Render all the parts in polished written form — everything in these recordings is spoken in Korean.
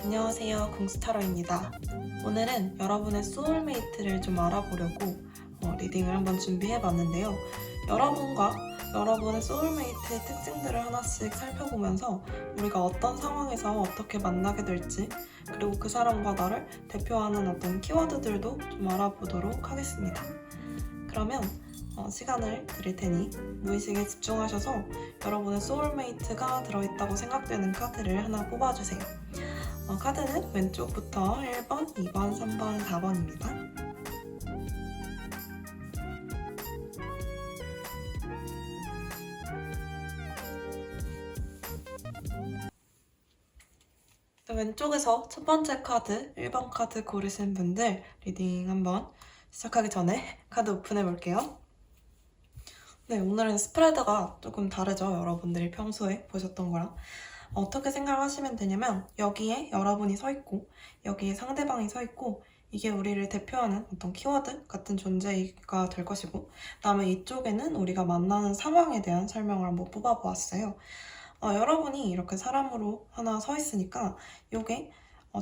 안녕하세요, 궁스타로입니다. 오늘은 여러분의 소울메이트를 좀 알아보려고 리딩을 한번 준비해봤는데요. 여러분과 여러분의 소울메이트의 특징들을 하나씩 살펴보면서 우리가 어떤 상황에서 어떻게 만나게 될지, 그리고 그 사람과 나를 대표하는 어떤 키워드들도 좀 알아보도록 하겠습니다. 그러면 시간을 드릴 테니 무의식에 집중하셔서 여러분의 소울메이트가 들어있다고 생각되는 카드를 하나 뽑아주세요. 카드는 왼쪽부터 1번, 2번, 3번, 4번입니다. 왼쪽에서 첫 번째 카드, 1번 카드 고르신 분들 리딩 한번 시작하기 전에 카드 오픈해 볼게요. 네, 오늘은 스프레드가 조금 다르죠? 여러분들이 평소에 보셨던 거랑. 어떻게 생각하시면 되냐면 여기에 여러분이 서 있고 여기에 상대방이 서 있고 이게 우리를 대표하는 어떤 키워드 같은 존재가 될 것이고, 그다음에 이쪽에는 우리가 만나는 상황에 대한 설명을 한번 뽑아보았어요. 여러분이 이렇게 사람으로 하나 서 있으니까 요게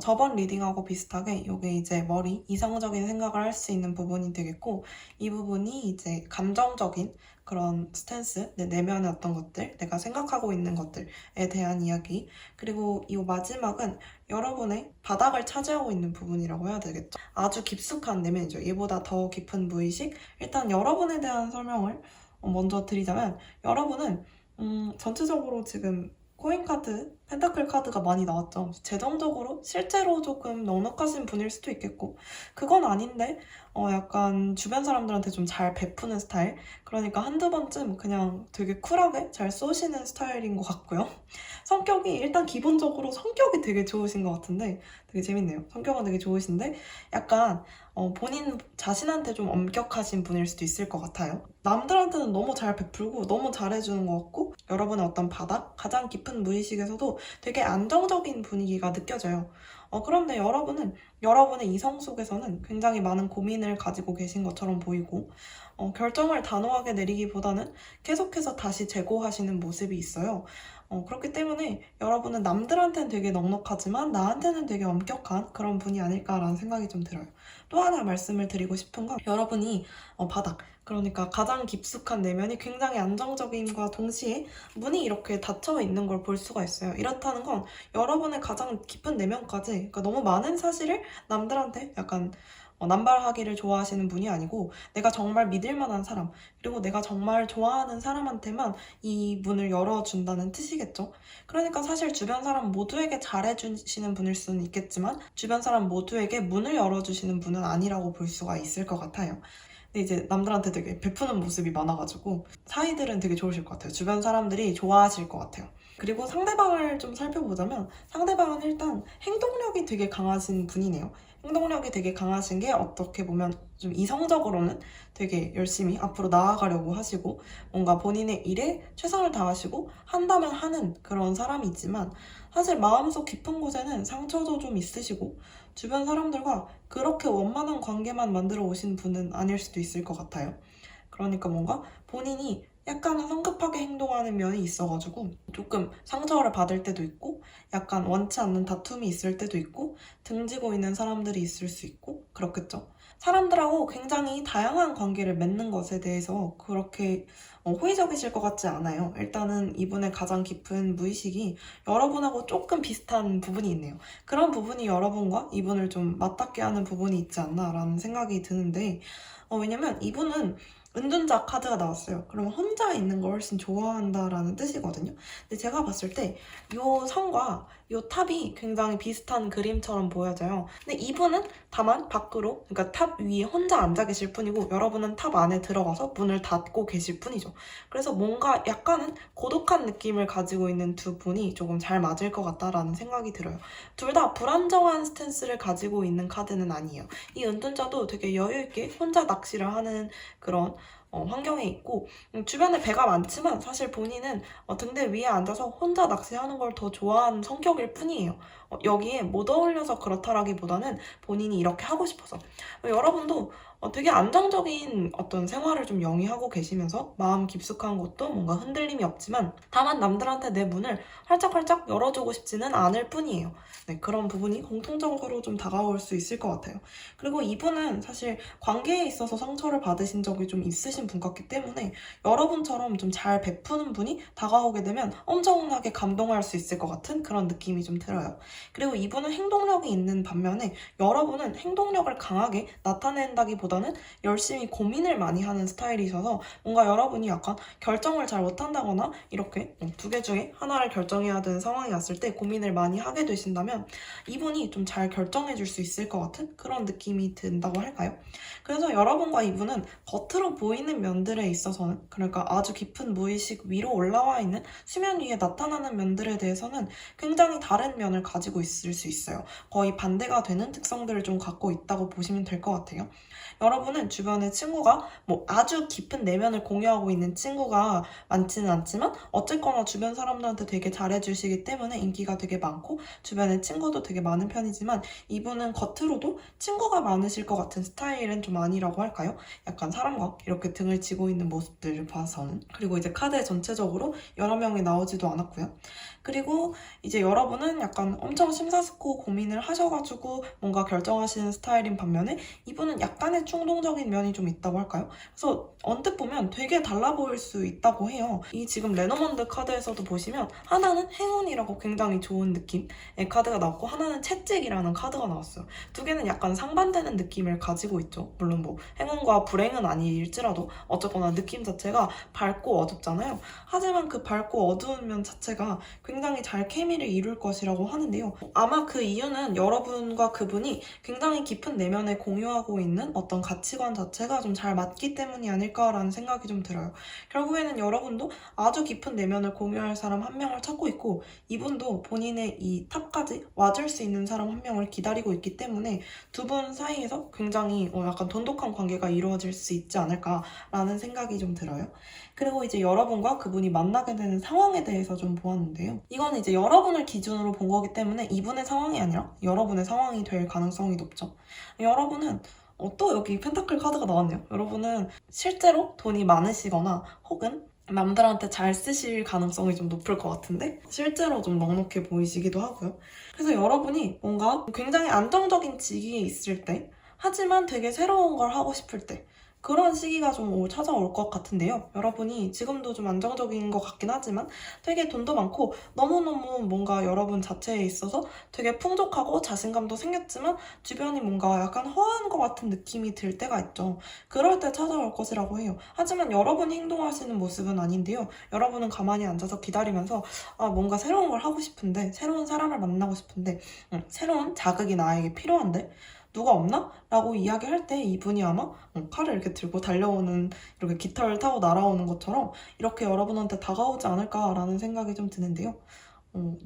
저번 리딩하고 비슷하게 요게 이제 머리, 이성적인 생각을 할 수 있는 부분이 되겠고, 이 부분이 이제 감정적인 그런 스탠스, 내 내면의 어떤 것들, 내가 생각하고 있는 것들에 대한 이야기, 그리고 이 마지막은 여러분의 바닥을 차지하고 있는 부분이라고 해야 되겠죠. 아주 깊숙한 내면이죠. 얘보다 더 깊은 무의식. 일단 여러분에 대한 설명을 먼저 드리자면, 여러분은 전체적으로 지금 코인 카드, 펜타클 카드가 많이 나왔죠. 재정적으로 실제로 조금 넉넉하신 분일 수도 있겠고, 그건 아닌데 약간 주변 사람들한테 좀 잘 베푸는 스타일, 그러니까 한두 번쯤 그냥 되게 쿨하게 잘 쏘시는 스타일인 것 같고요. 성격이 일단 기본적으로 성격이 되게 좋으신 것 같은데 되게 재밌네요. 성격은 되게 좋으신데 약간 본인 자신한테 좀 엄격하신 분일 수도 있을 것 같아요. 남들한테는 너무 잘 베풀고 너무 잘해주는 것 같고, 여러분의 어떤 바닥, 가장 깊은 무의식에서도 되게 안정적인 분위기가 느껴져요. 그런데 여러분은 여러분의 이성 속에서는 굉장히 많은 고민을 가지고 계신 것처럼 보이고, 결정을 단호하게 내리기보다는 계속해서 다시 재고하시는 모습이 있어요. 그렇기 때문에 여러분은 남들한테는 되게 넉넉하지만 나한테는 되게 엄격한 그런 분이 아닐까라는 생각이 좀 들어요. 또 하나 말씀을 드리고 싶은 건, 여러분이 바닥, 그러니까 가장 깊숙한 내면이 굉장히 안정적임과 동시에 문이 이렇게 닫혀 있는 걸 볼 수가 있어요. 이렇다는 건 여러분의 가장 깊은 내면까지, 그러니까 너무 많은 사실을 남들한테 약간 남발하기를 좋아하시는 분이 아니고, 내가 정말 믿을 만한 사람, 그리고 내가 정말 좋아하는 사람한테만 이 문을 열어준다는 뜻이겠죠. 그러니까 사실 주변 사람 모두에게 잘해주시는 분일 수는 있겠지만 주변 사람 모두에게 문을 열어주시는 분은 아니라고 볼 수가 있을 것 같아요. 근데 이제 남들한테 되게 베푸는 모습이 많아가지고 사이들은 되게 좋으실 것 같아요. 주변 사람들이 좋아하실 것 같아요. 그리고 상대방을 좀 살펴보자면, 상대방은 일단 행동력이 되게 강하신 분이네요. 행동력이 되게 강하신 게 어떻게 보면 좀 이성적으로는 되게 열심히 앞으로 나아가려고 하시고, 뭔가 본인의 일에 최선을 다하시고 한다면 하는 그런 사람이지만, 사실 마음속 깊은 곳에는 상처도 좀 있으시고 주변 사람들과 그렇게 원만한 관계만 만들어 오신 분은 아닐 수도 있을 것 같아요. 그러니까 뭔가 본인이 약간은 성급하게 행동하는 면이 있어가지고 조금 상처를 받을 때도 있고, 약간 원치 않는 다툼이 있을 때도 있고, 등지고 있는 사람들이 있을 수 있고 그렇겠죠. 사람들하고 굉장히 다양한 관계를 맺는 것에 대해서 그렇게 호의적이실 것 같지 않아요. 일단은 이분의 가장 깊은 무의식이 여러분하고 조금 비슷한 부분이 있네요. 그런 부분이 여러분과 이분을 좀 맞닿게 하는 부분이 있지 않나라는 생각이 드는데, 왜냐면 이분은 은둔자 카드가 나왔어요. 그러면 혼자 있는 걸 훨씬 좋아한다라는 뜻이거든요. 근데 제가 봤을 때 이 선과 이 탑이 굉장히 비슷한 그림처럼 보여져요. 근데 이분은 다만 밖으로, 그러니까 탑 위에 혼자 앉아 계실 뿐이고 여러분은 탑 안에 들어가서 문을 닫고 계실 뿐이죠. 그래서 뭔가 약간은 고독한 느낌을 가지고 있는 두 분이 조금 잘 맞을 것 같다라는 생각이 들어요. 둘 다 불안정한 스탠스를 가지고 있는 카드는 아니에요. 이 은둔자도 되게 여유있게 혼자 낚시를 하는 그런 환경에 있고, 주변에 배가 많지만 사실 본인은 등대 위에 앉아서 혼자 낚시하는 걸 더 좋아하는 성격일 뿐이에요. 여기에 못 어울려서 그렇다라기보다는 본인이 이렇게 하고 싶어서. 여러분도 되게 안정적인 어떤 생활을 좀 영위하고 계시면서 마음 깊숙한 것도 뭔가 흔들림이 없지만 다만 남들한테 내 문을 활짝활짝 열어주고 싶지는 않을 뿐이에요. 네, 그런 부분이 공통적으로 좀 다가올 수 있을 것 같아요. 그리고 이분은 사실 관계에 있어서 상처를 받으신 적이 좀 있으신 분 같기 때문에 여러분처럼 좀 잘 베푸는 분이 다가오게 되면 엄청나게 감동할 수 있을 것 같은 그런 느낌이 좀 들어요. 그리고 이분은 행동력이 있는 반면에 여러분은 행동력을 강하게 나타낸다기보다는 열심히 고민을 많이 하는 스타일이셔서 뭔가 여러분이 약간 결정을 잘 못한다거나 이렇게 두 개 중에 하나를 결정해야 되는 상황이 왔을 때 고민을 많이 하게 되신다면 이분이 좀 잘 결정해 줄 수 있을 것 같은 그런 느낌이 든다고 할까요? 그래서 여러분과 이분은 겉으로 보이는 면들에 있어서는, 그러니까 아주 깊은 무의식 위로 올라와 있는 수면 위에 나타나는 면들에 대해서는 굉장히 다른 면을 가지고 있을 수 있어요. 거의 반대가 되는 특성들을 좀 갖고 있다고 보시면 될 것 같아요. 여러분은 주변에 친구가 아주 깊은 내면을 공유하고 있는 친구가 많지는 않지만 어쨌거나 주변 사람들한테 되게 잘해주시기 때문에 인기가 되게 많고 주변에 친구도 되게 많은 편이지만 이분은 겉으로도 친구가 많으실 것 같은 스타일은 좀 아니라고 할까요? 약간 사람과 이렇게 등을 지고 있는 모습들을 봐서는. 그리고 이제 카드 전체적으로 여러 명이 나오지도 않았고요. 그리고 이제 여러분은 약간 엄청 심사숙고 고민을 하셔가지고 뭔가 결정하시는 스타일인 반면에 이분은 약간의 충동적인 면이 좀 있다고 할까요? 그래서 언뜻 보면 되게 달라 보일 수 있다고 해요. 이 지금 레노먼드 카드에서도 보시면 하나는 행운이라고 굉장히 좋은 느낌의 카드가 나왔고 하나는 채찍이라는 카드가 나왔어요. 두 개는 약간 상반되는 느낌을 가지고 있죠. 물론 행운과 불행은 아닐지라도 어쨌거나 느낌 자체가 밝고 어둡잖아요. 하지만 그 밝고 어두운 면 자체가 굉장히 잘 케미를 이룰 것이라고 하는데요. 아마 그 이유는 여러분과 그분이 굉장히 깊은 내면에 공유하고 있는 어떤 가치관 자체가 좀 잘 맞기 때문이 아닐까라는 생각이 좀 들어요. 결국에는 여러분도 아주 깊은 내면을 공유할 사람 한 명을 찾고 있고 이분도 본인의 이 탑까지 와줄 수 있는 사람 한 명을 기다리고 있기 때문에 두 분 사이에서 굉장히 약간 돈독한 관계가 이루어질 수 있지 않을까라는 생각이 좀 들어요. 그리고 이제 여러분과 그분이 만나게 되는 상황에 대해서 좀 보았는데요. 이건 이제 여러분을 기준으로 본 거기 때문에 이분의 상황이 아니라 여러분의 상황이 될 가능성이 높죠. 여러분은 또 여기 펜타클 카드가 나왔네요. 여러분은 실제로 돈이 많으시거나 혹은 남들한테 잘 쓰실 가능성이 좀 높을 것 같은데 실제로 좀 넉넉해 보이시기도 하고요. 그래서 여러분이 뭔가 굉장히 안정적인 직위에 있을 때 하지만 되게 새로운 걸 하고 싶을 때 그런 시기가 좀 찾아올 것 같은데요. 여러분이 지금도 좀 안정적인 것 같긴 하지만 되게 돈도 많고 너무너무 뭔가 여러분 자체에 있어서 되게 풍족하고 자신감도 생겼지만 주변이 뭔가 약간 허한 것 같은 느낌이 들 때가 있죠. 그럴 때 찾아올 것이라고 해요. 하지만 여러분이 행동하시는 모습은 아닌데요. 여러분은 가만히 앉아서 기다리면서 뭔가 새로운 걸 하고 싶은데 새로운 사람을 만나고 싶은데 새로운 자극이 나에게 필요한데 누가 없나? 라고 이야기할 때 이분이 아마 칼을 이렇게 들고 달려오는 이렇게 깃털을 타고 날아오는 것처럼 이렇게 여러분한테 다가오지 않을까라는 생각이 좀 드는데요.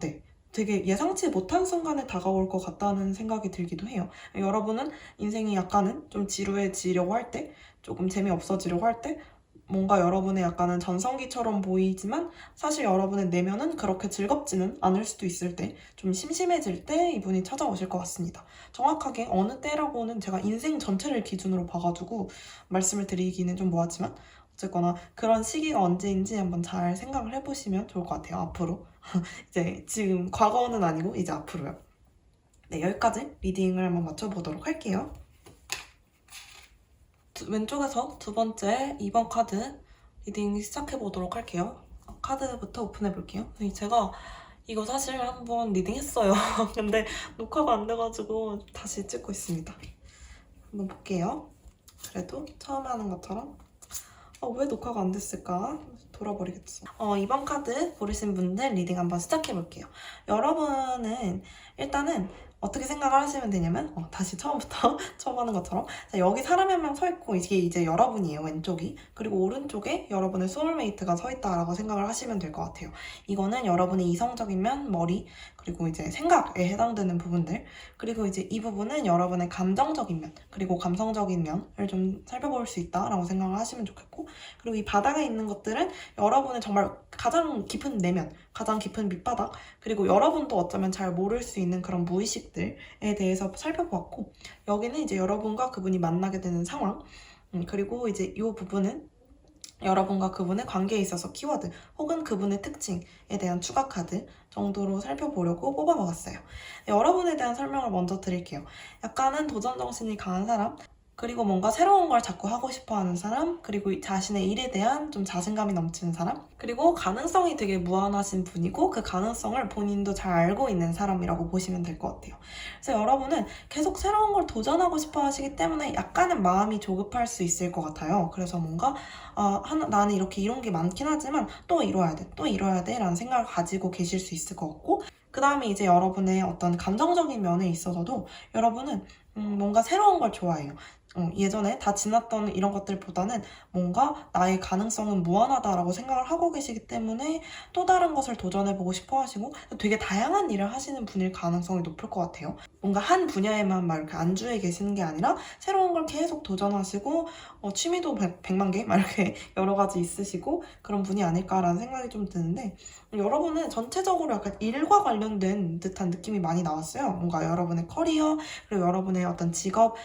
네. 되게 예상치 못한 순간에 다가올 것 같다는 생각이 들기도 해요. 여러분은 인생이 약간은 좀 지루해지려고 할 때, 조금 재미없어지려고 할 때, 뭔가 여러분의 약간은 전성기처럼 보이지만 사실 여러분의 내면은 그렇게 즐겁지는 않을 수도 있을 때, 좀 심심해질 때 이분이 찾아오실 것 같습니다. 정확하게 어느 때라고는 제가 인생 전체를 기준으로 봐가지고 말씀을 드리기는 좀 뭐하지만 어쨌거나 그런 시기가 언제인지 한번 잘 생각을 해보시면 좋을 것 같아요. 앞으로 이제 지금 과거는 아니고 이제 앞으로요. 네, 여기까지 리딩을 한번 맞춰보도록 할게요. 왼쪽에서 두 번째 2번 카드 리딩 시작해보도록 할게요. 카드부터 오픈해볼게요. 제가 이거 사실 한번 리딩했어요. 근데 녹화가 안 돼가지고 다시 찍고 있습니다. 한번 볼게요. 그래도 처음 하는 것처럼 왜 녹화가 안 됐을까? 돌아버리겠어. 이번 카드 고르신 분들 리딩 한번 시작해볼게요. 여러분은 일단은 어떻게 생각을 하시면 되냐면 다시 처음부터 처음 하는 것처럼 자, 여기 사람이 한 명 서 있고 이게 이제 여러분이에요. 왼쪽이. 그리고 오른쪽에 여러분의 소울메이트가 서 있다라고 생각을 하시면 될 것 같아요. 이거는 여러분의 이성적인 면, 머리 그리고 이제 생각에 해당되는 부분들 그리고 이제 이 부분은 여러분의 감정적인 면 그리고 감성적인 면을 좀 살펴볼 수 있다라고 생각을 하시면 좋겠고 그리고 이 바닥에 있는 것들은 여러분의 정말 가장 깊은 내면 가장 깊은 밑바닥 그리고 여러분도 어쩌면 잘 모를 수 있는 그런 무의식들에 대해서 살펴보았고 여기는 이제 여러분과 그분이 만나게 되는 상황 그리고 이제 이 부분은 여러분과 그분의 관계에 있어서 키워드 혹은 그분의 특징에 대한 추가 카드 정도로 살펴보려고 뽑아먹었어요. 여러분에 대한 설명을 먼저 드릴게요. 약간은 도전정신이 강한 사람 그리고 뭔가 새로운 걸 자꾸 하고 싶어하는 사람 그리고 자신의 일에 대한 좀 자신감이 넘치는 사람 그리고 가능성이 되게 무한하신 분이고 그 가능성을 본인도 잘 알고 있는 사람이라고 보시면 될 것 같아요. 그래서 여러분은 계속 새로운 걸 도전하고 싶어 하시기 때문에 약간은 마음이 조급할 수 있을 것 같아요. 그래서 뭔가 나는 이렇게 이런 게 많긴 하지만 또 이뤄야 돼, 또 이뤄야 돼 라는 생각을 가지고 계실 수 있을 것 같고 그 다음에 이제 여러분의 어떤 감정적인 면에 있어서도 여러분은 뭔가 새로운 걸 좋아해요. 예전에 다 지났던 이런 것들보다는 뭔가 나의 가능성은 무한하다라고 생각을 하고 계시기 때문에 또 다른 것을 도전해보고 싶어 하시고 되게 다양한 일을 하시는 분일 가능성이 높을 것 같아요. 뭔가 한 분야에만 막 이렇게 안주해 계시는 게 아니라 새로운 걸 계속 도전하시고 취미도 100만 개 막 이렇게 여러 가지 있으시고 그런 분이 아닐까라는 생각이 좀 드는데 여러분은 전체적으로 약간 일과 관련된 듯한 느낌이 많이 나왔어요. 뭔가 여러분의 커리어 그리고 여러분의 어떤 직업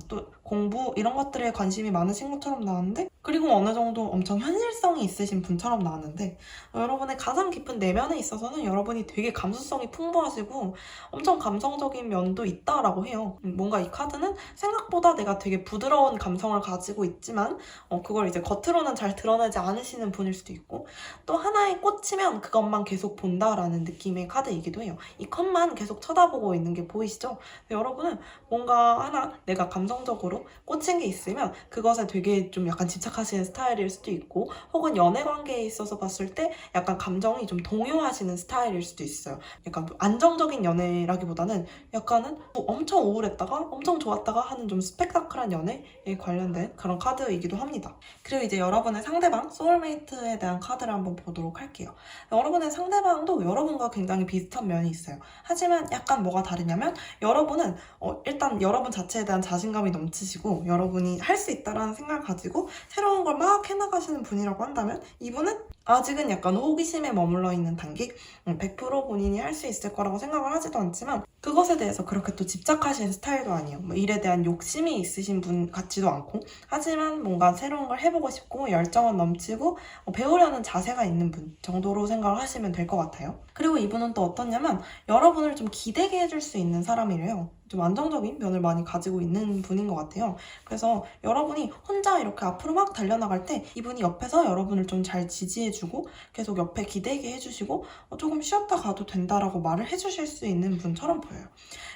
또 공부 이런 것들에 관심이 많으신 것처럼 나왔는데 그리고 어느 정도 엄청 현실성이 있으신 분처럼 나왔는데 여러분의 가장 깊은 내면에 있어서는 여러분이 되게 감수성이 풍부하시고 엄청 감성적인 면도 있다라고 해요. 뭔가 이 카드는 생각보다 내가 되게 부드러운 감성을 가지고 있지만 그걸 이제 겉으로는 잘 드러내지 않으시는 분일 수도 있고 또 하나에 꽂히면 그것만 계속 본다라는 느낌의 카드이기도 해요. 이 컷만 계속 쳐다보고 있는 게 보이시죠? 여러분은 뭔가 하나 내가 감성적으로 꽂힌 게 있으면 그것에 되게 좀 약간 집착하시는 스타일일 수도 있고 혹은 연애 관계에 있어서 봤을 때 약간 감정이 좀 동요하시는 스타일일 수도 있어요. 약간 안정적인 연애라기보다는 약간은 엄청 우울했다가 엄청 좋았다가 하는 좀 스펙타클한 연애에 관련된 그런 카드이기도 합니다. 그리고 이제 여러분의 상대방 소울메이트에 대한 카드를 한번 보도록 할게요. 여러분의 상대방도 여러분과 굉장히 비슷한 면이 있어요. 하지만 약간 뭐가 다르냐면 여러분은 일단 여러분 자체에 대한 자신감이 넘치시고 여러분이 할 수 있다라는 생각을 가지고 새로운 걸 막 해나가시는 분이라고 한다면 이분은 아직은 약간 호기심에 머물러 있는 단계 100% 본인이 할 수 있을 거라고 생각을 하지도 않지만 그것에 대해서 그렇게 또 집착하시는 스타일도 아니에요. 뭐 일에 대한 욕심이 있으신 분 같지도 않고 하지만 뭔가 새로운 걸 해보고 싶고 열정은 넘치고 배우려는 자세가 있는 분 정도로 생각을 하시면 될 것 같아요. 그리고 이분은 또 어떠냐면 여러분을 좀 기대게 해줄 수 있는 사람이래요. 좀 안정적인 면을 많이 가지고 있는 분인 것 같아요. 그래서 여러분이 혼자 이렇게 앞으로 막 달려나갈 때 이분이 옆에서 여러분을 좀 잘 지지해주고 계속 옆에 기대게 해주시고 조금 쉬었다 가도 된다라고 말을 해주실 수 있는 분처럼 보여요.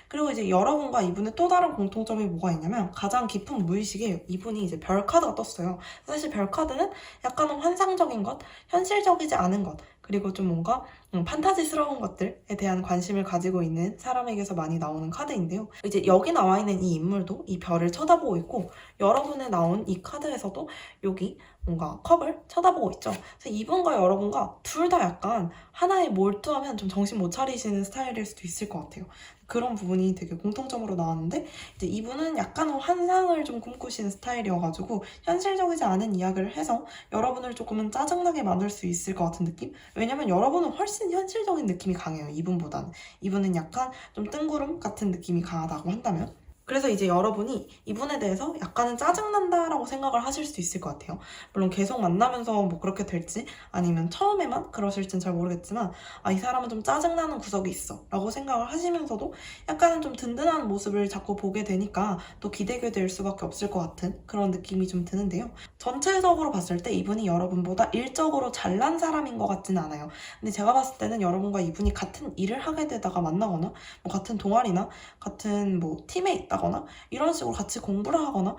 그리고 이제 여러분과 이분의 또 다른 공통점이 뭐가 있냐면 가장 깊은 무의식에 이분이 이제 별 카드가 떴어요. 사실 별 카드는 약간은 환상적인 것, 현실적이지 않은 것 그리고 좀 뭔가 판타지스러운 것들에 대한 관심을 가지고 있는 사람에게서 많이 나오는 카드인데요. 이제 여기 나와 있는 이 인물도 이 별을 쳐다보고 있고 여러분에 나온 이 카드에서도 여기 뭔가 컵을 쳐다보고 있죠. 그래서 이분과 여러분과 둘 다 약간 하나에 몰두하면 좀 정신 못 차리시는 스타일일 수도 있을 것 같아요. 그런 부분이 되게 공통점으로 나왔는데 이제 이분은 약간 환상을 좀 꿈꾸시는 스타일이어가지고 현실적이지 않은 이야기를 해서 여러분을 조금은 짜증나게 만들 수 있을 것 같은 느낌? 왜냐면 여러분은 훨씬 현실적인 느낌이 강해요. 이분보다는. 이분은 약간 좀 뜬구름 같은 느낌이 강하다고 한다면 그래서 이제 여러분이 이분에 대해서 약간은 짜증난다라고 생각을 하실 수 있을 것 같아요. 물론 계속 만나면서 뭐 그렇게 될지 아니면 처음에만 그러실진 잘 모르겠지만 이 사람은 좀 짜증나는 구석이 있어 라고 생각을 하시면서도 약간은 좀 든든한 모습을 자꾸 보게 되니까 또 기대게 될 수밖에 없을 것 같은 그런 느낌이 좀 드는데요. 전체적으로 봤을 때 이분이 여러분보다 일적으로 잘난 사람인 것 같지는 않아요. 근데 제가 봤을 때는 여러분과 이분이 같은 일을 하게 되다가 만나거나 뭐 같은 동아리나 같은 뭐 팀에 있다거나 이런 식으로 같이 공부를 하거나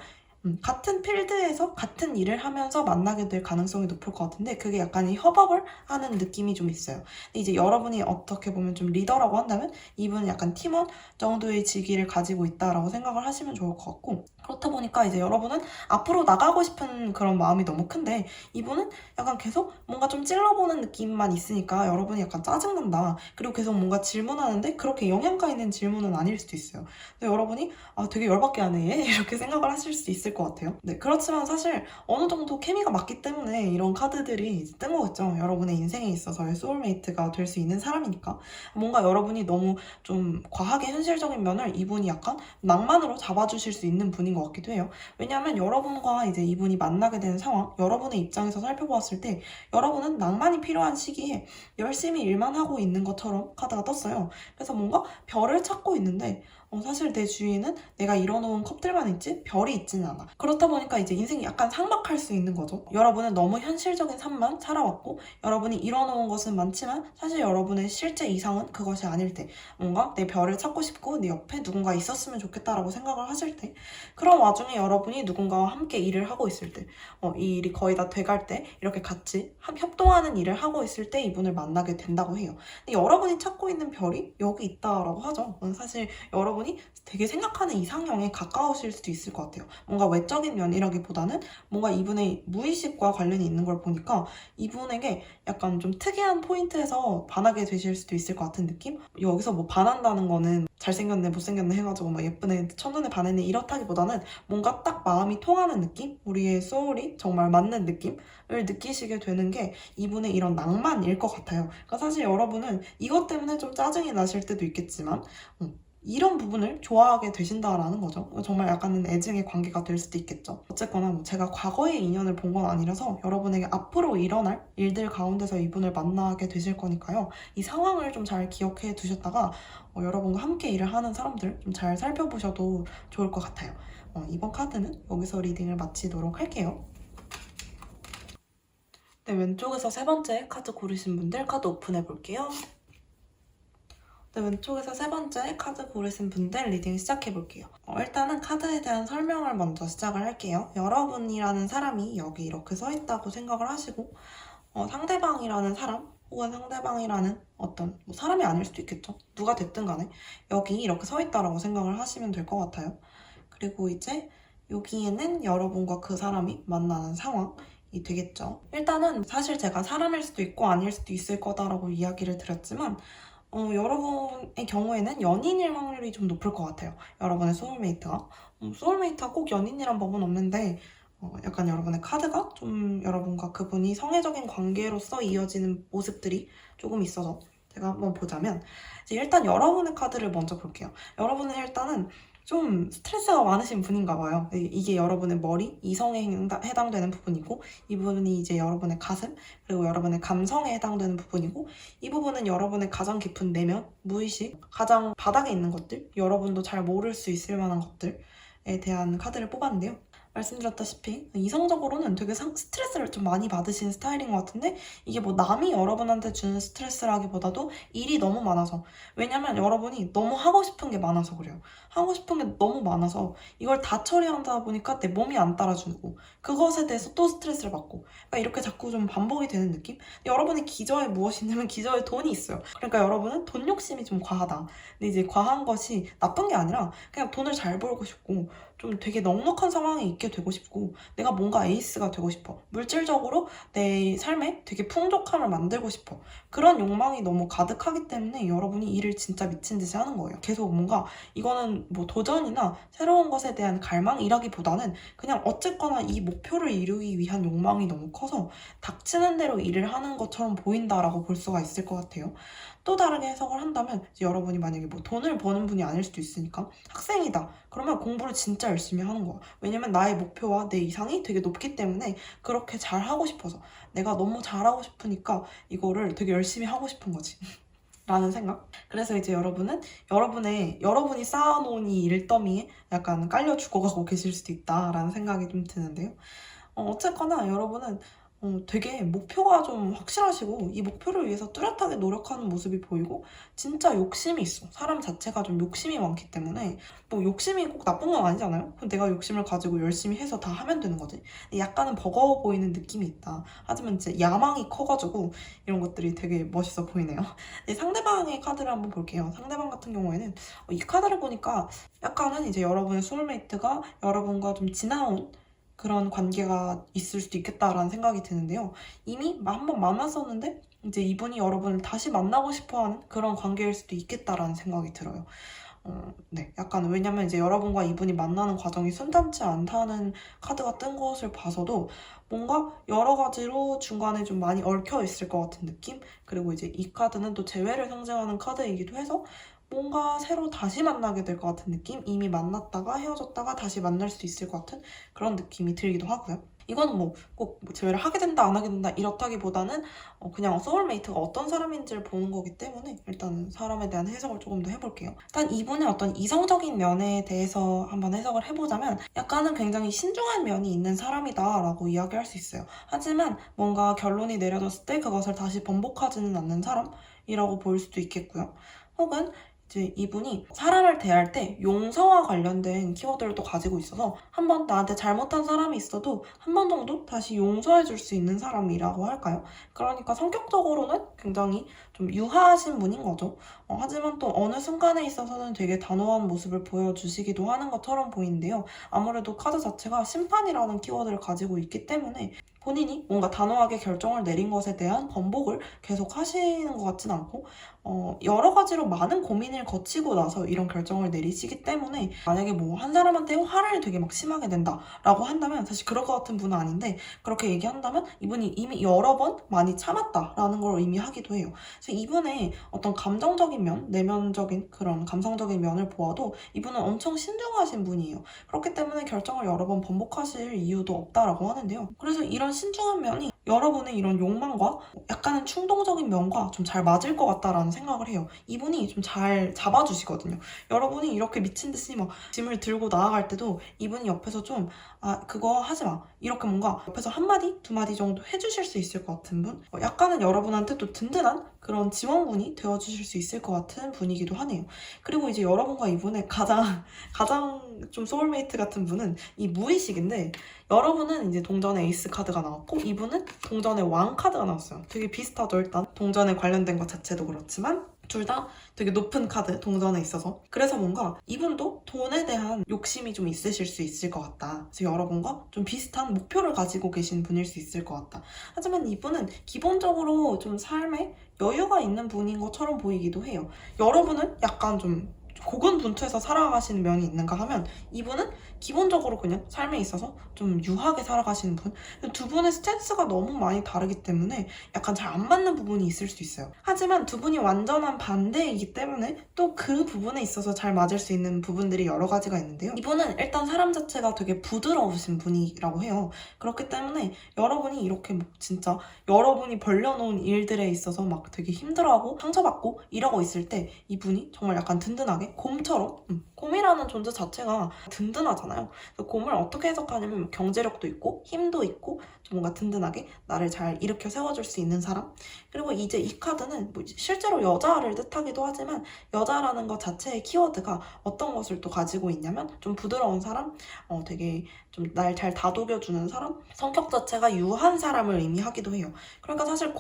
같은 필드에서 같은 일을 하면서 만나게 될 가능성이 높을 것 같은데 그게 약간 협업을 하는 느낌이 좀 있어요. 근데 이제 여러분이 어떻게 보면 좀 리더라고 한다면 이분은 약간 팀원 정도의 직위를 가지고 있다라고 생각을 하시면 좋을 것 같고 그렇다 보니까 이제 여러분은 앞으로 나가고 싶은 그런 마음이 너무 큰데 이분은 약간 계속 뭔가 좀 찔러보는 느낌만 있으니까 여러분이 약간 짜증난다. 그리고 계속 뭔가 질문하는데 그렇게 영양가 있는 질문은 아닐 수도 있어요. 근데 여러분이 되게 열받게 하네 얘 이렇게 생각을 하실 수 있을 것 같아요. 네, 그렇지만 사실 어느 정도 케미가 맞기 때문에 이런 카드들이 뜬 거겠죠. 여러분의 인생에 있어서의 소울메이트가 될 수 있는 사람이니까 뭔가 여러분이 너무 좀 과하게 현실적인 면을 이분이 약간 낭만으로 잡아주실 수 있는 분인 것 같기도 해요. 왜냐하면 여러분과 이제 이분이 만나게 되는 상황, 여러분의 입장에서 살펴보았을 때 여러분은 낭만이 필요한 시기에 열심히 일만 하고 있는 것처럼 카드가 떴어요. 그래서 뭔가 별을 찾고 있는데 사실 내 주위에는 내가 이뤄놓은 컵들만 있지 별이 있지는 않아. 그렇다 보니까 이제 인생이 약간 삭막할 수 있는 거죠. 여러분은 너무 현실적인 삶만 살아왔고 여러분이 이뤄놓은 것은 많지만 사실 여러분의 실제 이상은 그것이 아닐 때 뭔가 내 별을 찾고 싶고 내 옆에 누군가 있었으면 좋겠다라고 생각을 하실 때 그런 와중에 여러분이 누군가와 함께 일을 하고 있을 때 이 일이 거의 다 돼갈 때 이렇게 같이 협동하는 일을 하고 있을 때 이분을 만나게 된다고 해요. 근데 여러분이 찾고 있는 별이 여기 있다라고 하죠. 사실 여러분이 되게 생각하는 이상형에 가까우실 수도 있을 것 같아요. 뭔가 외적인 면이라기보다는 뭔가 이분의 무의식과 관련이 있는 걸 보니까 이분에게 약간 좀 특이한 포인트에서 반하게 되실 수도 있을 것 같은 느낌? 여기서 뭐 반한다는 거는 잘생겼네 못생겼네 해가지고 막 예쁜 애 첫눈에 반했네 이렇다기보다는 뭔가 딱 마음이 통하는 느낌? 우리의 소울이 정말 맞는 느낌을 느끼시게 되는 게 이분의 이런 낭만일 것 같아요. 그러니까 사실 여러분은 이것 때문에 좀 짜증이 나실 때도 있겠지만 이런 부분을 좋아하게 되신다라는 거죠. 정말 약간은 애증의 관계가 될 수도 있겠죠. 어쨌거나 뭐 제가 과거의 인연을 본 건 아니라서 여러분에게 앞으로 일어날 일들 가운데서 이분을 만나게 되실 거니까요. 이 상황을 좀 잘 기억해 두셨다가 여러분과 함께 일을 하는 사람들 좀 잘 살펴보셔도 좋을 것 같아요. 이번 카드는 여기서 리딩을 마치도록 할게요. 네, 왼쪽에서 세 번째 카드 고르신 분들 카드 오픈해 볼게요. 네, 왼쪽에서 세 번째 카드 고르신 분들 리딩 시작해볼게요. 일단은 카드에 대한 설명을 먼저 시작을 할게요. 여러분이라는 사람이 여기 이렇게 서 있다고 생각을 하시고 상대방이라는 사람 혹은 상대방이라는 어떤 뭐 사람이 아닐 수도 있겠죠. 누가 됐든 간에 여기 이렇게 서 있다라고 생각을 하시면 될 것 같아요. 그리고 이제 여기에는 여러분과 그 사람이 만나는 상황이 되겠죠. 일단은 사실 제가 사람일 수도 있고 아닐 수도 있을 거다라고 이야기를 드렸지만 여러분의 경우에는 연인일 확률이 좀 높을 것 같아요. 여러분의 소울메이트가. 소울메이트가 꼭 연인이란 법은 없는데 약간 여러분의 카드가 좀 여러분과 그분이 성애적인 관계로서 이어지는 모습들이 조금 있어서 제가 한번 보자면 이제 일단 여러분의 카드를 먼저 볼게요. 여러분은 일단은 좀 스트레스가 많으신 분인가 봐요. 이게 여러분의 머리, 이성에 해당되는 부분이고 이 부분이 이제 여러분의 가슴, 그리고 여러분의 감성에 해당되는 부분이고 이 부분은 여러분의 가장 깊은 내면, 무의식, 가장 바닥에 있는 것들, 여러분도 잘 모를 수 있을 만한 것들에 대한 카드를 뽑았는데요. 말씀드렸다시피 이성적으로는 되게 스트레스를 좀 많이 받으시는 스타일인 것 같은데 이게 뭐 남이 여러분한테 주는 스트레스라기보다도 일이 너무 많아서 왜냐면 여러분이 너무 하고 싶은 게 많아서 그래요. 하고 싶은 게 너무 많아서 이걸 다 처리하다 보니까 내 몸이 안 따라주고 그것에 대해서 또 스트레스를 받고 그러니까 이렇게 자꾸 좀 반복이 되는 느낌? 여러분의 기저에 무엇이 있냐면 기저에 돈이 있어요. 그러니까 여러분은 돈 욕심이 좀 과하다. 근데 이제 과한 것이 나쁜 게 아니라 그냥 돈을 잘 벌고 싶고 좀 되게 넉넉한 상황에 있게 되고 싶고 내가 뭔가 에이스가 되고 싶어. 물질적으로 내 삶에 되게 풍족함을 만들고 싶어. 그런 욕망이 너무 가득하기 때문에 여러분이 일을 진짜 미친 듯이 하는 거예요. 계속 뭔가 이거는 뭐 도전이나 새로운 것에 대한 갈망이라기보다는 그냥 어쨌거나 이 목표를 이루기 위한 욕망이 너무 커서 닥치는 대로 일을 하는 것처럼 보인다라고 볼 수가 있을 것 같아요. 또 다르게 해석을 한다면 이제 여러분이 만약에 뭐 돈을 버는 분이 아닐 수도 있으니까 학생이다. 그러면 공부를 진짜 열심히 하는 거야. 왜냐면 나의 목표와 내 이상이 되게 높기 때문에 그렇게 잘 하고 싶어서 내가 너무 잘하고 싶으니까 이거를 되게 열심히 하고 싶은 거지. 라는 생각. 그래서 이제 여러분이 쌓아놓은 이 일더미에 약간 깔려 죽어가고 계실 수도 있다라는 생각이 좀 드는데요. 어쨌거나 여러분은 되게 목표가 좀 확실하시고 이 목표를 위해서 뚜렷하게 노력하는 모습이 보이고 진짜 욕심이 있어. 사람 자체가 좀 욕심이 많기 때문에 뭐 욕심이 꼭 나쁜 건 아니잖아요. 그럼 내가 욕심을 가지고 열심히 해서 다 하면 되는 거지. 약간은 버거워 보이는 느낌이 있다. 하지만 이제 야망이 커가지고 이런 것들이 되게 멋있어 보이네요. 상대방의 카드를 한번 볼게요. 상대방 같은 경우에는 이 카드를 보니까 약간은 이제 여러분의 소울메이트가 여러분과 좀 지나온 그런 관계가 있을 수도 있겠다라는 생각이 드는데요. 이미 한번 만났었는데 이제 이분이 여러분을 다시 만나고 싶어하는 그런 관계일 수도 있겠다라는 생각이 들어요. 네, 약간 왜냐면 이제 여러분과 이분이 만나는 과정이 순탄치 않다는 카드가 뜬 것을 봐서도 뭔가 여러 가지로 중간에 좀 많이 얽혀 있을 것 같은 느낌? 그리고 이제 이 카드는 또 재회를 상징하는 카드이기도 해서 뭔가 새로 다시 만나게 될 것 같은 느낌? 이미 만났다가 헤어졌다가 다시 만날 수 있을 것 같은 그런 느낌이 들기도 하고요. 이거는 뭐 꼭 재회를 하게 된다 안 하게 된다 이렇다기보다는 그냥 소울메이트가 어떤 사람인지를 보는 거기 때문에 일단 사람에 대한 해석을 조금 더 해볼게요. 일단 이분의 어떤 이성적인 면에 대해서 한번 해석을 해보자면 약간은 굉장히 신중한 면이 있는 사람이다 라고 이야기할 수 있어요. 하지만 뭔가 결론이 내려졌을 때 그것을 다시 번복하지는 않는 사람이라고 볼 수도 있겠고요. 혹은 이제 이분이 사람을 대할 때 용서와 관련된 키워드를 또 가지고 있어서 한번 나한테 잘못한 사람이 있어도 한 번 정도 다시 용서해 줄 수 있는 사람이라고 할까요? 그러니까 성격적으로는 굉장히 좀 유하신 분인 거죠. 하지만 또 어느 순간에 있어서는 되게 단호한 모습을 보여주시기도 하는 것처럼 보이는데요. 아무래도 카드 자체가 심판이라는 키워드를 가지고 있기 때문에 본인이 뭔가 단호하게 결정을 내린 것에 대한 번복을 계속 하시는 것 같진 않고 여러 가지로 많은 고민을 거치고 나서 이런 결정을 내리시기 때문에 만약에 뭐 한 사람한테 화를 되게 막 심하게 낸다라고 한다면 사실 그럴 것 같은 분은 아닌데 그렇게 얘기한다면 이분이 이미 여러 번 많이 참았다라는 걸 의미하기도 해요. 그래서 이분의 어떤 감정적인 면, 내면적인 그런 감성적인 면을 보아도 이분은 엄청 신중하신 분이에요. 그렇기 때문에 결정을 여러 번 번복하실 이유도 없다라고 하는데요. 그래서 이런 신중한 면이 여러분의 이런 욕망과 약간은 충동적인 면과 좀 잘 맞을 것 같다라는 생각을 해요. 이분이 좀 잘 잡아주시거든요. 여러분이 이렇게 미친 듯이 막 짐을 들고 나아갈 때도 이분이 옆에서 좀 그거 하지 마. 이렇게 뭔가 옆에서 한 마디, 두 마디 정도 해주실 수 있을 것 같은 분? 약간은 여러분한테 또 든든한 그런 지원군이 되어주실 수 있을 것 같은 분이기도 하네요. 그리고 이제 여러분과 이분의 가장 좀 소울메이트 같은 분은 이 무의식인데 여러분은 이제 동전의 에이스 카드가 나왔고 이분은 동전의 왕 카드가 나왔어요. 되게 비슷하죠, 일단. 동전에 관련된 것 자체도 그렇지만 둘 다 되게 높은 카드, 동전에 있어서. 그래서 뭔가 이분도 돈에 대한 욕심이 좀 있으실 수 있을 것 같다. 그래서 여러분과 좀 비슷한 목표를 가지고 계신 분일 수 있을 것 같다. 하지만 이분은 기본적으로 좀 삶에 여유가 있는 분인 것처럼 보이기도 해요. 여러분은 약간 좀 고군분투해서 살아가시는 면이 있는가 하면 이분은 기본적으로 그냥 삶에 있어서 좀 유하게 살아가시는 분. 두 분의 스탠스가 너무 많이 다르기 때문에 약간 잘 안 맞는 부분이 있을 수 있어요. 하지만 두 분이 완전한 반대이기 때문에 또 그 부분에 있어서 잘 맞을 수 있는 부분들이 여러 가지가 있는데요. 이분은 일단 사람 자체가 되게 부드러우신 분이라고 해요. 그렇기 때문에 여러분이 이렇게 뭐 진짜 여러분이 벌려놓은 일들에 있어서 막 되게 힘들어하고 상처받고 이러고 있을 때 이분이 정말 약간 든든하게 곰처럼 곰이라는 존재 자체가 든든하잖아요. 그래서 곰을 어떻게 해석하냐면 경제력도 있고 힘도 있고 좀 뭔가 든든하게 나를 잘 일으켜 세워줄 수 있는 사람. 그리고 이제 이 카드는 뭐 실제로 여자를 뜻하기도 하지만 여자라는 것 자체의 키워드가 어떤 것을 또 가지고 있냐면 좀 부드러운 사람, 되게 좀 날 잘 다독여주는 사람, 성격 자체가 유한 사람을 의미하기도 해요. 그러니까 사실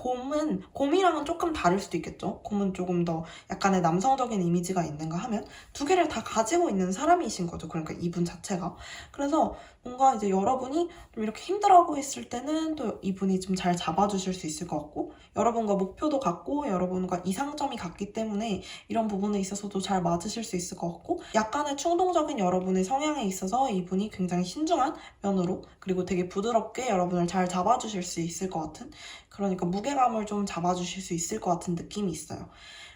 곰이랑은 조금 다를 수도 있겠죠. 곰은 조금 더 약간의 남성적인 이미지가 있는가 하면 두 개를 다 가지고 있는 사람이신 거죠. 그러니까 이분 자체가. 그래서 뭔가 이제 여러분이 좀 이렇게 힘들어하고 있을 때는 또 이분이 좀 잘 잡아주실 수 있을 것 같고 여러분과 목표도 같고 여러분과 이상점이 같기 때문에 이런 부분에 있어서도 잘 맞으실 수 있을 것 같고 약간의 충동적인 여러분의 성향에 있어서 이분이 굉장히 신중한 면으로 그리고 되게 부드럽게 여러분을 잘 잡아주실 수 있을 것 같은 그러니까 무게감을 좀 잡아주실 수 있을 것 같은 느낌이 있어요.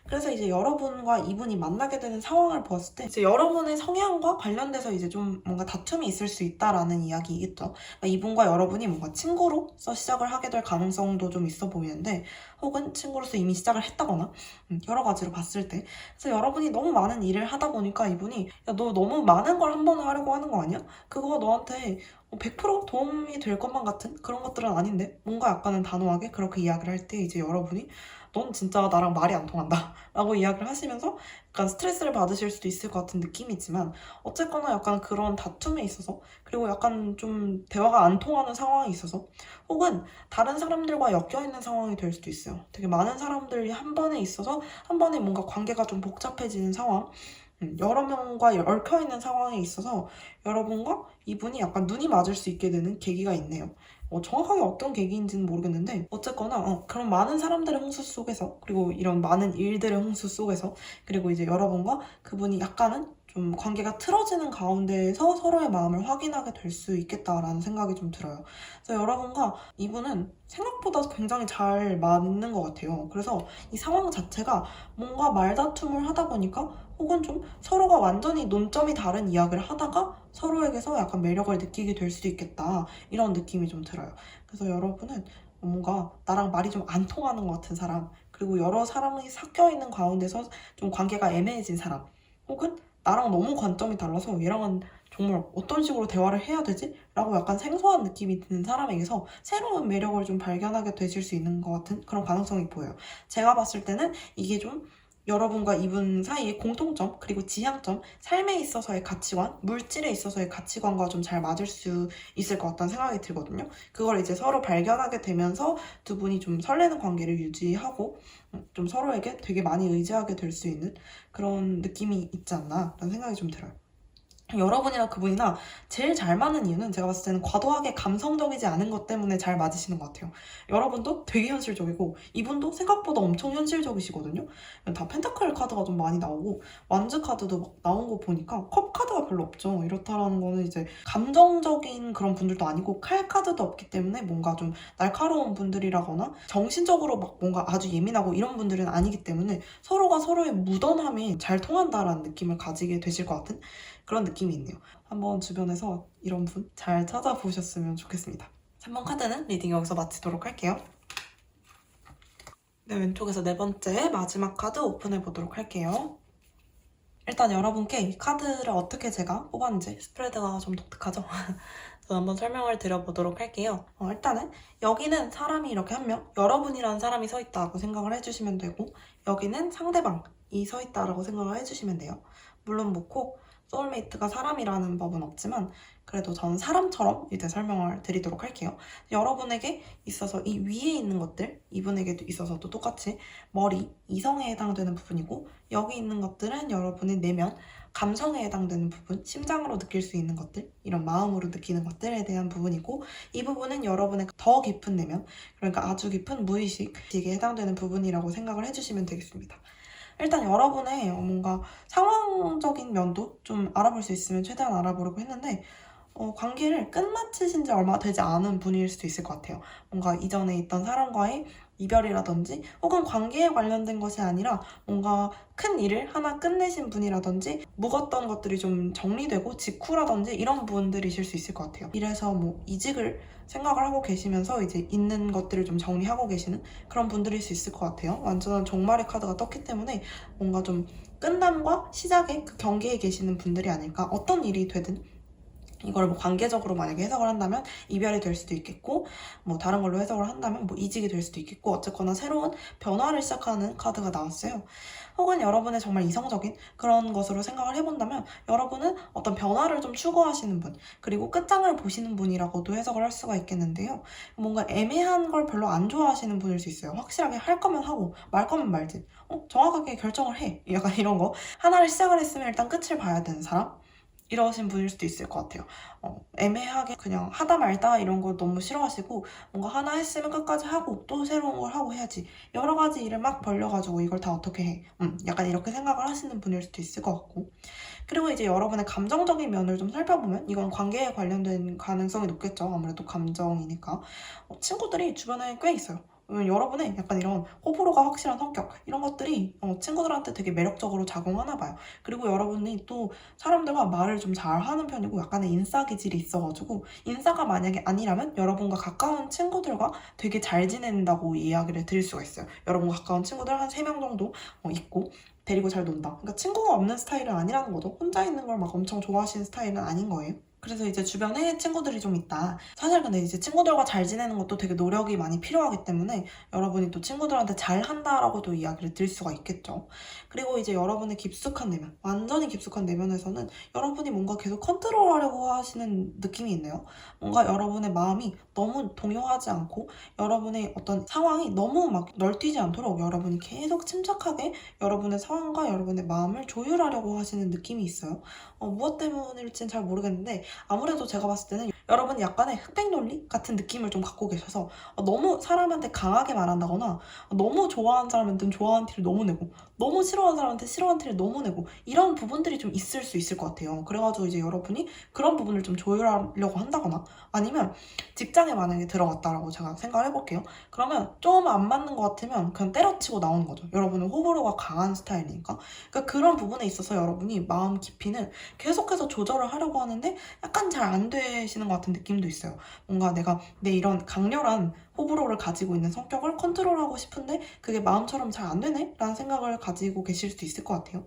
그래서 이제 여러분과 이분이 만나게 되는 상황을 보았을 때 이제 여러분의 성향과 관련돼서 이제 좀 뭔가 다툼이 있을 수 있다라는 이야기이겠죠. 그러니까 이분과 여러분이 뭔가 친구로서 시작을 하게 될 가능성도 좀 있어 보이는데, 혹은 친구로서 이미 시작을 했다거나 여러 가지로 봤을 때, 그래서 여러분이 너무 많은 일을 하다 보니까 이분이 야, 너 너무 많은 걸 한 번에 하려고 하는 거 아니야? 그거 너한테 100% 도움이 될 것만 같은 그런 것들은 아닌데, 뭔가 약간은 단호하게 그렇게 이야기를 할 때 이제 여러분이 넌 진짜 나랑 말이 안 통한다 라고 이야기를 하시면서 약간 스트레스를 받으실 수도 있을 것 같은 느낌이지만, 어쨌거나 약간 그런 다툼에 있어서, 그리고 약간 좀 대화가 안 통하는 상황이 있어서, 혹은 다른 사람들과 엮여있는 상황이 될 수도 있어요. 되게 많은 사람들이 한 번에 있어서 한 번에 뭔가 관계가 좀 복잡해지는 상황, 여러 명과 얽혀있는 상황에 있어서 여러분과 이분이 약간 눈이 맞을 수 있게 되는 계기가 있네요. 정확하게 어떤 계기인지는 모르겠는데, 어쨌거나 그런 많은 사람들의 홍수 속에서, 그리고 이런 많은 일들의 홍수 속에서, 그리고 이제 여러분과 그분이 약간은 좀 관계가 틀어지는 가운데에서 서로의 마음을 확인하게 될 수 있겠다라는 생각이 좀 들어요. 그래서 여러분과 이분은 생각보다 굉장히 잘 맞는 것 같아요. 그래서 이 상황 자체가 뭔가 말다툼을 하다 보니까, 혹은 좀 서로가 완전히 논점이 다른 이야기를 하다가 서로에게서 약간 매력을 느끼게 될 수도 있겠다, 이런 느낌이 좀 들어요. 그래서 여러분은 뭔가 나랑 말이 좀 안 통하는 것 같은 사람, 그리고 여러 사람이 섞여 있는 가운데서 좀 관계가 애매해진 사람, 혹은 나랑 너무 관점이 달라서 얘랑은 정말 어떤 식으로 대화를 해야 되지? 라고 약간 생소한 느낌이 드는 사람에게서 새로운 매력을 좀 발견하게 되실 수 있는 것 같은 그런 가능성이 보여요. 제가 봤을 때는 이게 좀 여러분과 이분 사이의 공통점, 그리고 지향점, 삶에 있어서의 가치관, 물질에 있어서의 가치관과 좀 잘 맞을 수 있을 것 같다는 생각이 들거든요. 그걸 이제 서로 발견하게 되면서 두 분이 좀 설레는 관계를 유지하고 좀 서로에게 되게 많이 의지하게 될 수 있는 그런 느낌이 있지 않나 라는 생각이 좀 들어요. 여러분이나 그분이나 제일 잘 맞는 이유는 제가 봤을 때는 과도하게 감성적이지 않은 것 때문에 잘 맞으시는 것 같아요. 여러분도 되게 현실적이고 이분도 생각보다 엄청 현실적이시거든요. 다 펜타클 카드가 좀 많이 나오고 완즈 카드도 막 나온 거 보니까 컵 카드가 별로 없죠. 이렇다라는 거는 이제 감정적인 그런 분들도 아니고 칼 카드도 없기 때문에 뭔가 좀 날카로운 분들이라거나 정신적으로 막 뭔가 아주 예민하고 이런 분들은 아니기 때문에 서로가 서로의 무던함이 잘 통한다라는 느낌을 가지게 되실 것 같은 그런 느낌이 있네요. 한번 주변에서 이런 분 잘 찾아보셨으면 좋겠습니다. 3번 카드는 리딩 여기서 마치도록 할게요. 네, 왼쪽에서 네 번째 마지막 카드 오픈해 보도록 할게요. 일단 여러분께 이 카드를 어떻게 제가 뽑았는지, 스프레드가 좀 독특하죠? 저 한번 설명을 드려보도록 할게요. 일단은 여기는 사람이 이렇게 한 명, 여러분이라는 사람이 서 있다고 생각을 해주시면 되고, 여기는 상대방이 서 있다라고 생각을 해주시면 돼요. 물론 뭐 꼭 소울메이트가 사람이라는 법은 없지만 그래도 저는 사람처럼 이제 설명을 드리도록 할게요. 여러분에게 있어서 이 위에 있는 것들, 이분에게도 있어서도 똑같이 머리, 이성에 해당되는 부분이고, 여기 있는 것들은 여러분의 내면, 감성에 해당되는 부분, 심장으로 느낄 수 있는 것들, 이런 마음으로 느끼는 것들에 대한 부분이고, 이 부분은 여러분의 더 깊은 내면, 그러니까 아주 깊은 무의식에 해당되는 부분이라고 생각을 해주시면 되겠습니다. 일단 여러분의 뭔가 상황적인 면도 좀 알아볼 수 있으면 최대한 알아보려고 했는데, 관계를 끝마치신 지 얼마 되지 않은 분일 수도 있을 것 같아요. 뭔가 이전에 있던 사람과의 이별이라든지, 혹은 관계에 관련된 것이 아니라 뭔가 큰 일을 하나 끝내신 분이라든지, 묵었던 것들이 좀 정리되고 직후라든지 이런 분들이실 수 있을 것 같아요. 이래서 뭐 이직을 생각을 하고 계시면서 이제 있는 것들을 좀 정리하고 계시는 그런 분들일 수 있을 것 같아요. 완전한 종말의 카드가 떴기 때문에 뭔가 좀 끝남과 시작의 그 경계에 계시는 분들이 아닐까. 어떤 일이 되든 이걸 뭐 관계적으로 만약에 해석을 한다면 이별이 될 수도 있겠고, 뭐 다른 걸로 해석을 한다면 뭐 이직이 될 수도 있겠고, 어쨌거나 새로운 변화를 시작하는 카드가 나왔어요. 혹은 여러분의 정말 이성적인 그런 것으로 생각을 해본다면 여러분은 어떤 변화를 좀 추구하시는 분, 그리고 끝장을 보시는 분이라고도 해석을 할 수가 있겠는데요. 뭔가 애매한 걸 별로 안 좋아하시는 분일 수 있어요. 확실하게 할 거면 하고 말 거면 말지, 정확하게 결정을 해, 약간 이런 거. 하나를 시작을 했으면 일단 끝을 봐야 되는 사람, 이러신 분일 수도 있을 것 같아요. 애매하게 그냥 하다 말다 이런 거 너무 싫어하시고, 뭔가 하나 했으면 끝까지 하고 또 새로운 걸 하고 해야지, 여러 가지 일을 막 벌려가지고 이걸 다 어떻게 해, 약간 이렇게 생각을 하시는 분일 수도 있을 것 같고, 그리고 이제 여러분의 감정적인 면을 좀 살펴보면 이건 관계에 관련된 가능성이 높겠죠. 아무래도 감정이니까. 친구들이 주변에 꽤 있어요. 여러분의 약간 이런 호불호가 확실한 성격 이런 것들이 친구들한테 되게 매력적으로 작용하나 봐요. 그리고 여러분이 또 사람들과 말을 좀 잘하는 편이고 약간의 인싸 기질이 있어가지고 인싸가 만약에 아니라면 여러분과 가까운 친구들과 되게 잘 지낸다고 이야기를 드릴 수가 있어요. 여러분과 가까운 친구들 한 3명 정도 있고 데리고 잘 논다. 그러니까 친구가 없는 스타일은 아니라는 거죠. 혼자 있는 걸 막 엄청 좋아하시는 스타일은 아닌 거예요. 그래서 이제 주변에 친구들이 좀 있다. 사실 근데 이제 친구들과 잘 지내는 것도 되게 노력이 많이 필요하기 때문에 여러분이 또 친구들한테 잘한다라고도 이야기를 드릴 수가 있겠죠. 그리고 이제 여러분의 깊숙한 내면, 완전히 깊숙한 내면에서는 여러분이 뭔가 계속 컨트롤하려고 하시는 느낌이 있네요. 뭔가 여러분의 마음이 너무 동요하지 않고 여러분의 어떤 상황이 너무 막 널뛰지 않도록 여러분이 계속 침착하게 여러분의 상황과 여러분의 마음을 조율하려고 하시는 느낌이 있어요. 무엇 때문일지는 잘 모르겠는데 아무래도 제가 봤을 때는 여러분 약간의 흑백 논리 같은 느낌을 좀 갖고 계셔서 너무 사람한테 강하게 말한다거나 너무 좋아하는 사람한테는 좋아하는 티를 너무 내고 너무 싫어하는 사람한테 싫어하는 티를 너무 내고 이런 부분들이 좀 있을 수 있을 것 같아요. 그래가지고 이제 여러분이 그런 부분을 좀 조율하려고 한다거나 아니면 직장에 만약에 들어갔다라고 제가 생각을 해볼게요. 그러면 좀 안 맞는 것 같으면 그냥 때려치고 나오는 거죠. 여러분은 호불호가 강한 스타일이니까. 그러니까 그런 부분에 있어서 여러분이 마음 깊이는 계속해서 조절을 하려고 하는데 약간 잘 안 되시는 것 같은 느낌도 있어요. 뭔가 내가 내 이런 강렬한 호불호를 가지고 있는 성격을 컨트롤하고 싶은데 그게 마음처럼 잘 안 되네? 라는 생각을 가지고 계실 수도 있을 것 같아요.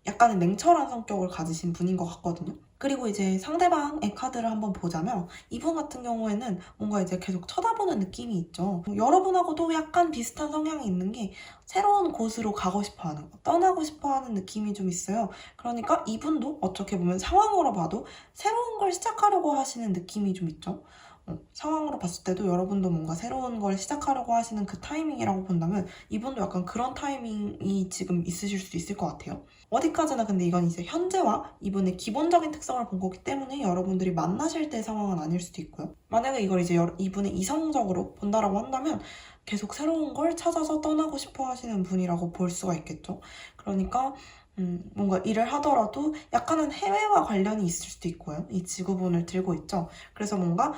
약간의 냉철한 성격을 가지신 분인 것 같거든요. 그리고 이제 상대방의 카드를 한번 보자면 이분 같은 경우에는 뭔가 이제 계속 쳐다보는 느낌이 있죠. 여러분하고도 약간 비슷한 성향이 있는 게 새로운 곳으로 가고 싶어 하는 거, 떠나고 싶어 하는 느낌이 좀 있어요. 그러니까 이분도 어떻게 보면 상황으로 봐도 새로운 걸 시작하려고 하시는 느낌이 좀 있죠. 상황으로 봤을 때도 여러분도 뭔가 새로운 걸 시작하려고 하시는 그 타이밍이라고 본다면 이분도 약간 그런 타이밍이 지금 있으실 수도 있을 것 같아요. 어디까지나 근데 이건 이제 현재와 이분의 기본적인 특성을 본 거기 때문에 여러분들이 만나실 때 상황은 아닐 수도 있고요. 만약에 이걸 이제 이분의 이성적으로 본다라고 한다면 계속 새로운 걸 찾아서 떠나고 싶어 하시는 분이라고 볼 수가 있겠죠. 그러니까 뭔가 일을 하더라도 약간은 해외와 관련이 있을 수도 있고요. 이 지구본을 들고 있죠. 그래서 뭔가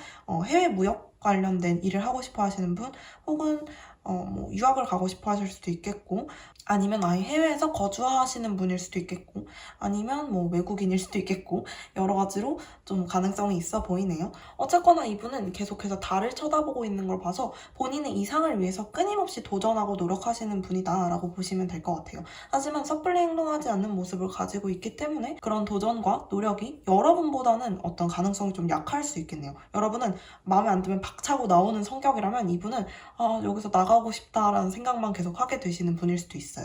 해외 무역 관련된 일을 하고 싶어 하시는 분 혹은 뭐 유학을 가고 싶어 하실 수도 있겠고 아니면 아예 해외에서 거주하시는 분일 수도 있겠고 아니면 뭐 외국인일 수도 있겠고 여러 가지로 좀 가능성이 있어 보이네요. 어쨌거나 이분은 계속해서 달을 쳐다보고 있는 걸 봐서 본인의 이상을 위해서 끊임없이 도전하고 노력하시는 분이다라고 보시면 될 것 같아요. 하지만 섣불리 행동하지 않는 모습을 가지고 있기 때문에 그런 도전과 노력이 여러분보다는 어떤 가능성이 좀 약할 수 있겠네요. 여러분은 마음에 안 들면 박차고 나오는 성격이라면 이분은 여기서 나가고 싶다라는 생각만 계속 하게 되시는 분일 수도 있어요.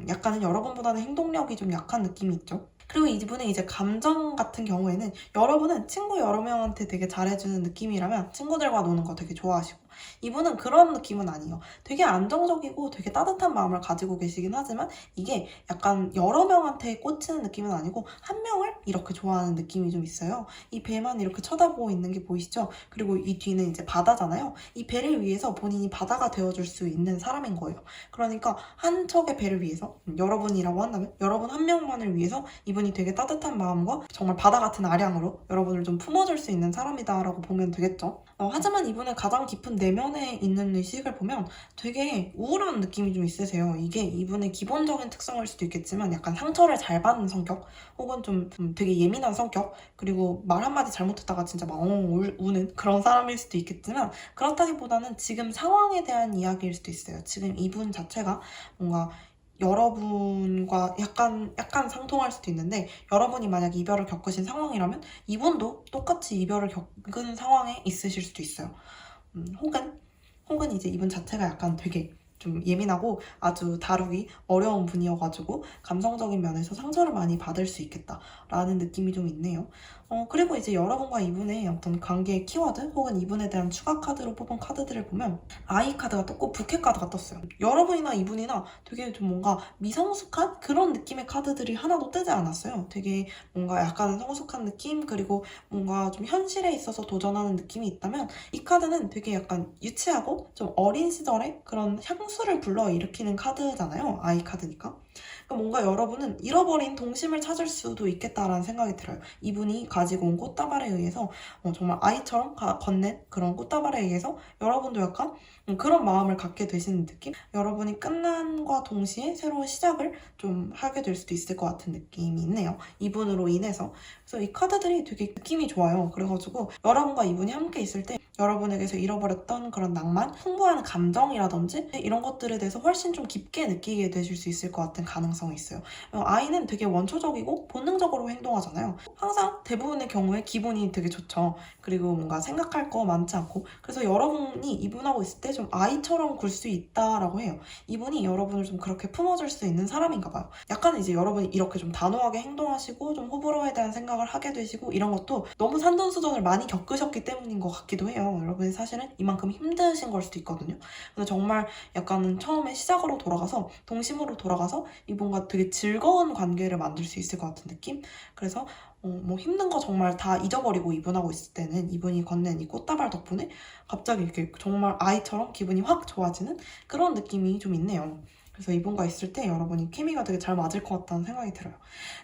약간은 여러분보다는 행동력이 좀 약한 느낌이 있죠. 그리고 이분의 이제 감정 같은 경우에는 여러분은 친구 여러 명한테 되게 잘해주는 느낌이라면 친구들과 노는 거 되게 좋아하시고 이분은 그런 느낌은 아니에요. 되게 안정적이고 되게 따뜻한 마음을 가지고 계시긴 하지만 이게 약간 여러 명한테 꽂히는 느낌은 아니고 한 명을 이렇게 좋아하는 느낌이 좀 있어요. 이 배만 이렇게 쳐다보고 있는 게 보이시죠? 그리고 이 뒤는 이제 바다잖아요. 이 배를 위해서 본인이 바다가 되어줄 수 있는 사람인 거예요. 그러니까 한 척의 배를 위해서 여러분이라고 한다면 여러분 한 명만을 위해서 이분이 되게 따뜻한 마음과 정말 바다 같은 아량으로 여러분을 좀 품어줄 수 있는 사람이다라고 보면 되겠죠. 하지만 이분의 가장 깊은 내면에 있는 의식을 보면 되게 우울한 느낌이 좀 있으세요. 이게 이분의 기본적인 특성일 수도 있겠지만 약간 상처를 잘 받는 성격 혹은 좀 되게 예민한 성격 그리고 말 한마디 잘못했다가 진짜 막 우는 그런 사람일 수도 있겠지만 그렇다기보다는 지금 상황에 대한 이야기일 수도 있어요. 지금 이분 자체가 뭔가 여러분과 약간 상통할 수도 있는데 여러분이 만약 이별을 겪으신 상황이라면 이분도 똑같이 이별을 겪은 상황에 있으실 수도 있어요. 혹은 이제 이분 자체가 약간 되게 좀 예민하고 아주 다루기 어려운 분이어가지고 감성적인 면에서 상처를 많이 받을 수 있겠다라는 느낌이 좀 있네요. 그리고 이제 여러분과 이분의 어떤 관계의 키워드 혹은 이분에 대한 추가 카드로 뽑은 카드들을 보면 아이 카드가 떴고 부캐 카드가 떴어요. 여러분이나 이분이나 되게 좀 뭔가 미성숙한 그런 느낌의 카드들이 하나도 뜨지 않았어요. 되게 뭔가 약간 성숙한 느낌 그리고 뭔가 좀 현실에 있어서 도전하는 느낌이 있다면 이 카드는 되게 약간 유치하고 좀 어린 시절의 그런 향수를 불러일으키는 카드잖아요. 아이 카드니까. 그러니까 뭔가 여러분은 잃어버린 동심을 찾을 수도 있겠다라는 생각이 들어요. 이분이 가지고 온 꽃다발에 의해서 정말 아이처럼 건넨 그런 꽃다발에 의해서 여러분도 약간 그런 마음을 갖게 되시는 느낌? 여러분이 끝난과 동시에 새로운 시작을 좀 하게 될 수도 있을 것 같은 느낌이 있네요. 이분으로 인해서. 그래서 이 카드들이 되게 느낌이 좋아요. 그래가지고 여러분과 이분이 함께 있을 때 여러분에게서 잃어버렸던 그런 낭만, 풍부한 감정이라든지 이런 것들에 대해서 훨씬 좀 깊게 느끼게 되실 수 있을 것 같은 가능성이 있어요. 아이는 되게 원초적이고 본능적으로 행동하잖아요. 항상 대부분의 경우에 기분이 되게 좋죠. 그리고 뭔가 생각할 거 많지 않고. 그래서 여러분이 이분하고 있을 때 좀 아이처럼 굴 수 있다라고 해요. 이분이 여러분을 좀 그렇게 품어줄 수 있는 사람인가 봐요. 약간 이제 여러분이 이렇게 좀 단호하게 행동하시고 좀 호불호에 대한 생각을 하게 되시고 이런 것도 너무 산전수전을 많이 겪으셨기 때문인 것 같기도 해요. 여러분이 사실은 이만큼 힘드신 걸 수도 있거든요. 그래서 정말 약간은 처음에 시작으로 돌아가서 동심으로 돌아가서 이분과 되게 즐거운 관계를 만들 수 있을 것 같은 느낌? 그래서 뭐 힘든 거 정말 다 잊어버리고 이분하고 있을 때는 이분이 건넨 이 꽃다발 덕분에 갑자기 이렇게 정말 아이처럼 기분이 확 좋아지는 그런 느낌이 좀 있네요. 그래서 이분과 있을 때 여러분이 케미가 되게 잘 맞을 것 같다는 생각이 들어요.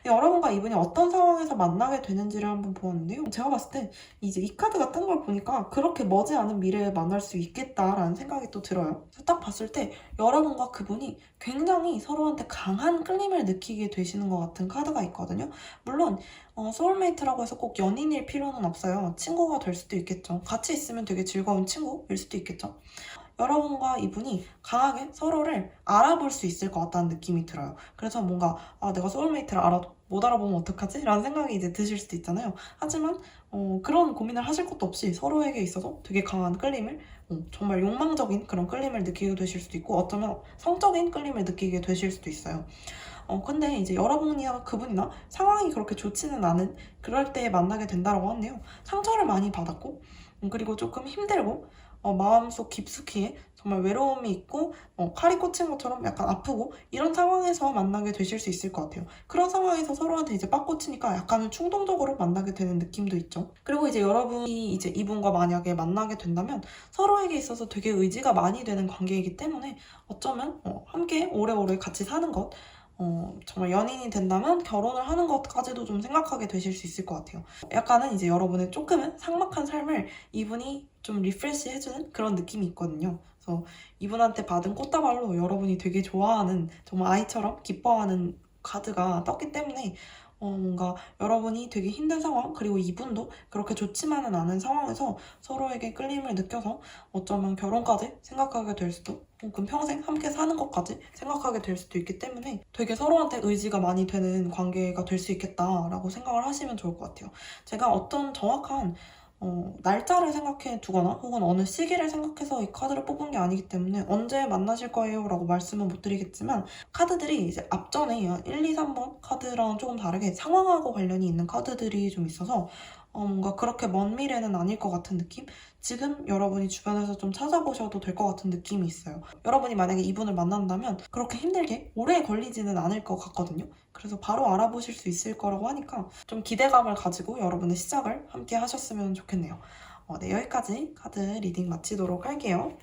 여러분과 이분이 어떤 상황에서 만나게 되는지를 한번 보았는데요. 제가 봤을 때 이제 이 카드가 뜬 걸 보니까 그렇게 머지않은 미래에 만날 수 있겠다라는 생각이 또 들어요. 그래서 딱 봤을 때 여러분과 그분이 굉장히 서로한테 강한 끌림을 느끼게 되시는 것 같은 카드가 있거든요. 물론 소울메이트라고 해서 꼭 연인일 필요는 없어요. 친구가 될 수도 있겠죠. 같이 있으면 되게 즐거운 친구일 수도 있겠죠. 여러분과 이분이 강하게 서로를 알아볼 수 있을 것 같다는 느낌이 들어요. 그래서 뭔가 내가 소울메이트를 알아도 못 알아보면 어떡하지? 라는 생각이 이제 드실 수도 있잖아요. 하지만 그런 고민을 하실 것도 없이 서로에게 있어서 되게 강한 끌림을 정말 욕망적인 그런 끌림을 느끼게 되실 수도 있고 어쩌면 성적인 끌림을 느끼게 되실 수도 있어요. 근데 이제 여러분이나 그분이나 상황이 그렇게 좋지는 않은 그럴 때 만나게 된다고 하네요. 상처를 많이 받았고 그리고 조금 힘들고 마음속 깊숙이에 정말 외로움이 있고 칼이 꽂힌 것처럼 약간 아프고 이런 상황에서 만나게 되실 수 있을 것 같아요. 그런 상황에서 서로한테 이제 빡 꽂히니까 약간은 충동적으로 만나게 되는 느낌도 있죠. 그리고 이제 여러분이 이제 이분과 만약에 만나게 된다면 서로에게 있어서 되게 의지가 많이 되는 관계이기 때문에 어쩌면 함께 오래오래 같이 사는 것 정말 연인이 된다면 결혼을 하는 것까지도 좀 생각하게 되실 수 있을 것 같아요. 약간은 이제 여러분의 조금은 삭막한 삶을 이분이 좀 리프레시 해주는 그런 느낌이 있거든요. 그래서 이분한테 받은 꽃다발로 여러분이 되게 좋아하는 정말 아이처럼 기뻐하는 카드가 떴기 때문에 뭔가 여러분이 되게 힘든 상황 그리고 이분도 그렇게 좋지만은 않은 상황에서 서로에게 끌림을 느껴서 어쩌면 결혼까지 생각하게 될 수도 혹은 평생 함께 사는 것까지 생각하게 될 수도 있기 때문에 되게 서로한테 의지가 많이 되는 관계가 될 수 있겠다라고 생각을 하시면 좋을 것 같아요. 제가 어떤 정확한 날짜를 생각해 두거나 혹은 어느 시기를 생각해서 이 카드를 뽑은 게 아니기 때문에 언제 만나실 거예요? 라고 말씀은 못 드리겠지만 카드들이 이제 앞전에 1, 2, 3번 카드랑 조금 다르게 상황하고 관련이 있는 카드들이 좀 있어서 뭔가 그렇게 먼 미래는 아닐 것 같은 느낌? 지금 여러분이 주변에서 좀 찾아보셔도 될 것 같은 느낌이 있어요. 여러분이 만약에 이분을 만난다면 그렇게 힘들게 오래 걸리지는 않을 것 같거든요. 그래서 바로 알아보실 수 있을 거라고 하니까 좀 기대감을 가지고 여러분의 시작을 함께 하셨으면 좋겠네요. 네, 여기까지 카드 리딩 마치도록 할게요.